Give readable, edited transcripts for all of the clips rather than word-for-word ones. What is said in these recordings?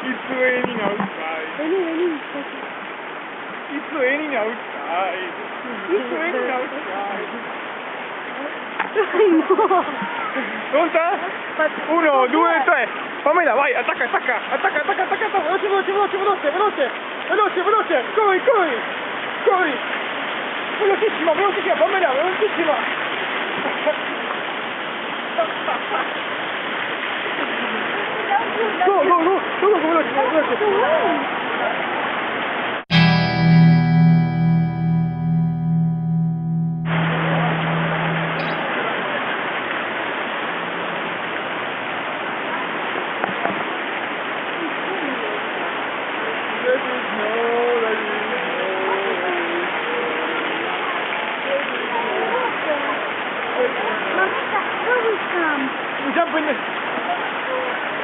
It's raining outside. It's raining outside. It's raining outside. Pronta? 1, 2, 3. Pamela, vai, attacca. Veloce. Corri. Velocissima, Pamela, velocissima. Go, veloce.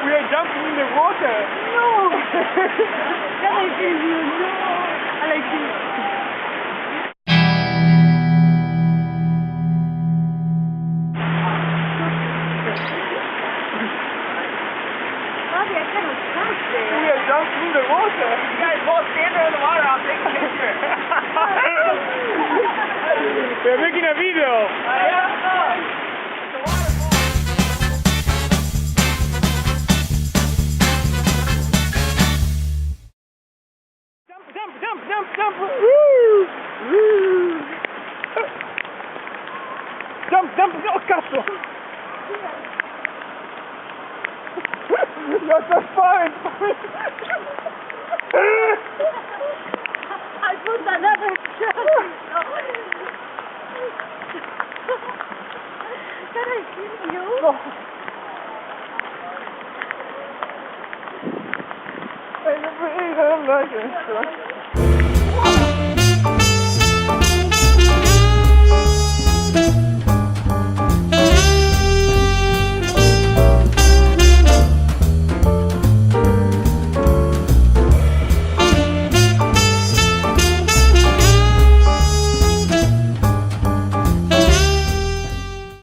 We are jumping in the water. No. That I feel you. No. I like this. Bobby, I cannot jump there. We are jumping in the water. You guys both stand there in the water. I'll take a picture. We're making a video. Jump! Woo! Jump! Oh, cazzo! You're so fine! I put another shot. Can I see you? No. I don't like it.